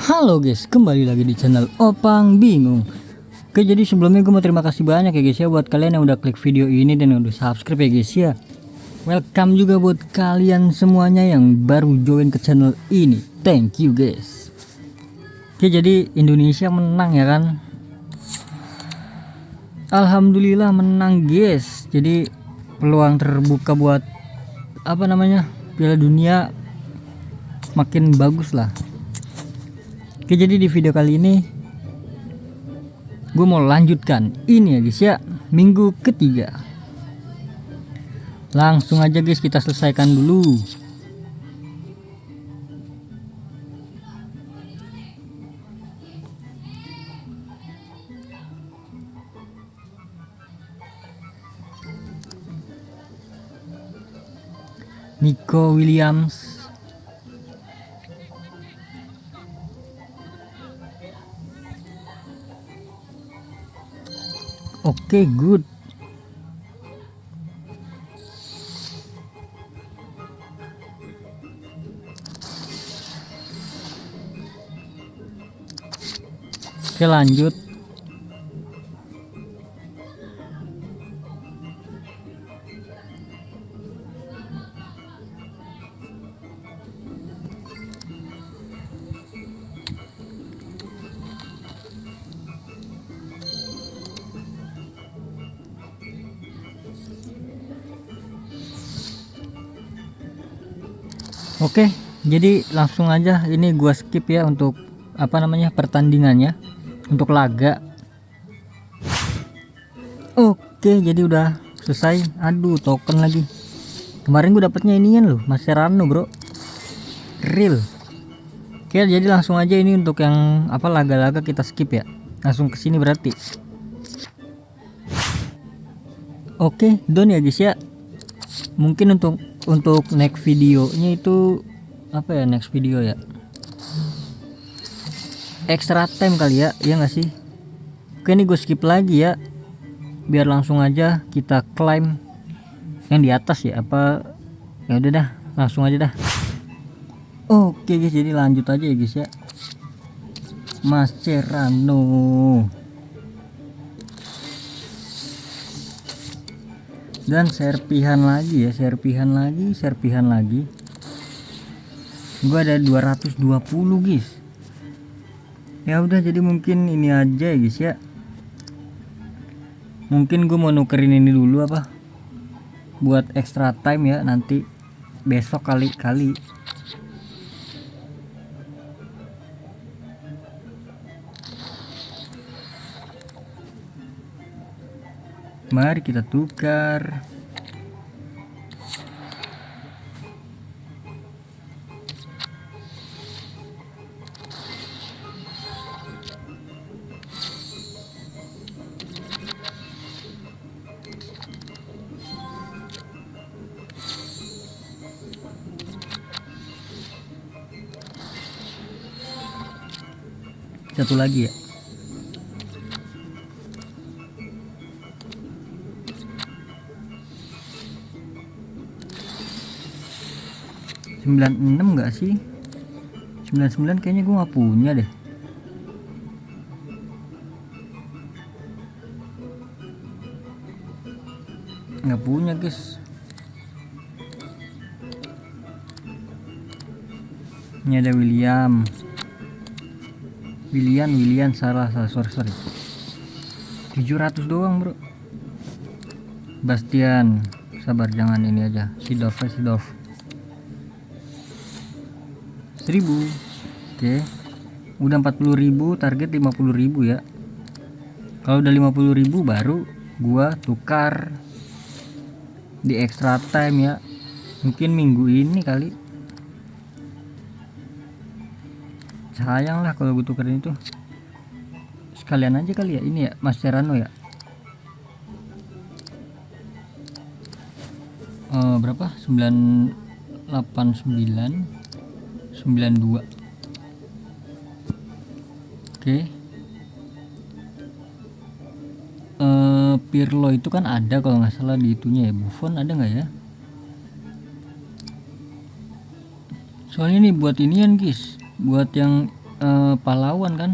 Halo guys, kembali lagi di channel Opang Bingung. Oke, jadi sebelumnya gue mau terima kasih banyak ya guys ya buat kalian yang udah klik video ini dan yang udah subscribe ya guys ya. Welcome juga buat kalian semuanya yang baru join ke channel ini. Thank you guys. Oke, jadi Indonesia menang ya kan. Alhamdulillah menang guys. Jadi peluang terbuka buat Piala Dunia makin bagus lah. Oke, jadi di video kali ini gue mau lanjutkan ini ya guys ya, minggu ketiga. Langsung aja guys kita selesaikan dulu. Nico Williams, oke, good. Oke, lanjut. Oke, jadi langsung aja ini gua skip ya untuk pertandingannya, untuk laga. Oke, jadi udah selesai. Aduh, token lagi. Kemarin gue dapetnya inian loh, Mascherano bro, real. Oke, jadi langsung aja ini untuk yang laga-laga kita skip ya. Langsung ke sini berarti. Oke, done ya guys ya. Mungkin untuk next videonya itu next video ya, extra time kali ya, iya nggak sih? Oke, ini gue skip lagi ya biar langsung aja kita climb yang di atas ya. Ya udah dah, langsung aja dah. Oke guys, jadi lanjut aja ya guys ya. Mascherano, dan serpihan lagi ya, serpihan lagi. Gua ada 220 guys. Ya udah, jadi mungkin ini aja ya guys ya. Mungkin gue mau nukerin ini dulu buat extra time ya, nanti besok kali. Mari kita tukar. Satu lagi ya. $96 enggak sih? 99 kayaknya gue nggak punya deh. Nggak punya guys. Ini ada William, salah sorry. 700 doang bro. Bastian, sabar, jangan ini aja. Sidorf 1000. Oke, udah 40.000, target 50.000 ya. Kalau udah 50.000 baru gua tukar di extra time ya. Mungkin minggu ini kali. Sayang lah kalau gue tukerin itu. Sekalian aja kali ya ini ya, Mascherano ya. Berapa? 989 92. Oke. Pirlo itu kan ada kalau nggak salah di itunya ya. Buffon ada nggak ya? Soalnya nih buat inian guys, buat yang pahlawan kan.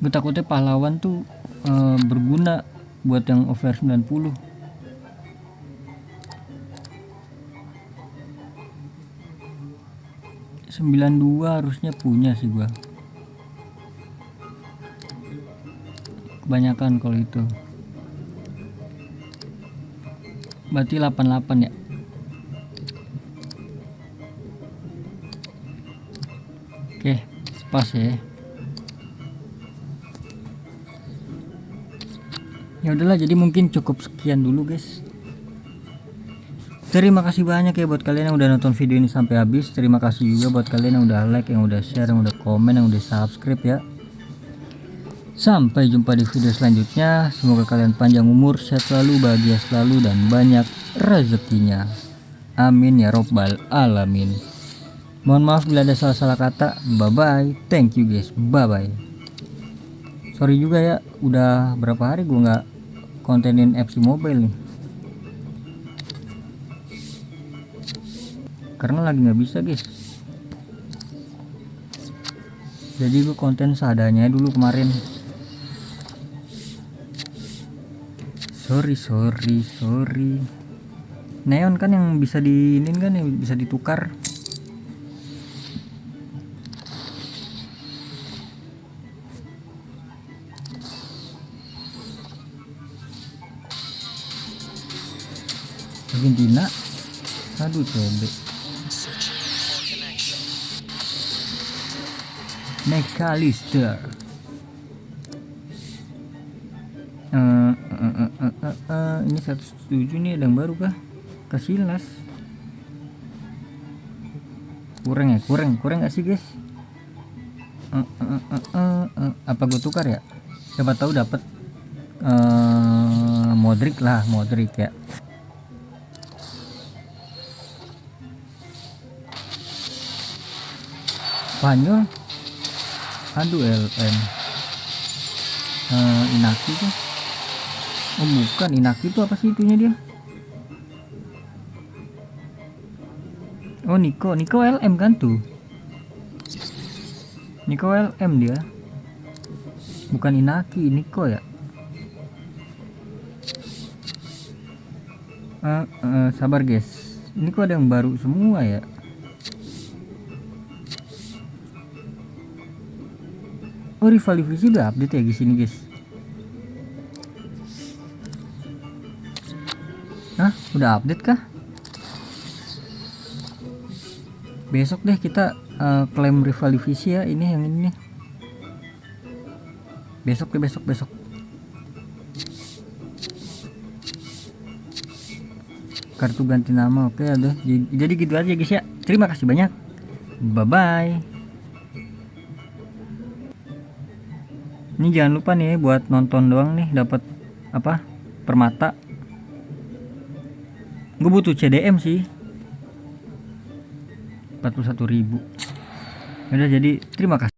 Gue takutnya pahlawan tuh berguna buat yang over 90. Harusnya punya sih gua. Kebanyakan kalau itu. Berarti 88 ya. Oke, pas ya. Ya udahlah, jadi mungkin cukup sekian dulu guys. Terima kasih banyak ya buat kalian yang udah nonton video ini sampai habis. Terima kasih juga buat kalian yang udah like, yang udah share, yang udah komen, yang udah subscribe ya. Sampai jumpa di video selanjutnya. Semoga kalian panjang umur, sehat selalu, bahagia selalu, dan banyak rezekinya. Amin ya robbal alamin. Mohon maaf bila ada salah-salah kata. Bye bye. Thank you guys. Bye bye. Sorry juga ya, udah berapa hari gue nggak kontenin FC Mobile nih. Karena lagi nggak bisa guys. Jadi gue konten seadanya dulu kemarin. Sorry. Neon kan yang bisa diinin kan, yang bisa ditukar. Argentina. Aduh cebek. McAllister. Ini 107 nih, ada yang baru kah? Casillas. Kurang gak sih guys? Apa gue tukar ya? Siapa tahu dapat Modric ya. Spanyol. Aduh LM. Inaki tuh. Oh bukan, Inaki tuh apa sih itunya dia? Oh Nico LM kan tuh. Nico LM dia. Bukan Inaki, Nico ya. Sabar guys. Ini kok ada yang baru semua ya. Oh rival divisi udah update ya di sini guys. Hah, udah update kah? Besok deh kita klaim rival divisi ya, ini yang ini. Besok. Kartu ganti nama, oke ada. Jadi gitu aja guys ya. Terima kasih banyak. Bye bye. Ini jangan lupa nih buat nonton doang nih dapat apa? Permata. Gue butuh CDM sih. 41.000. Udah, jadi terima kasih.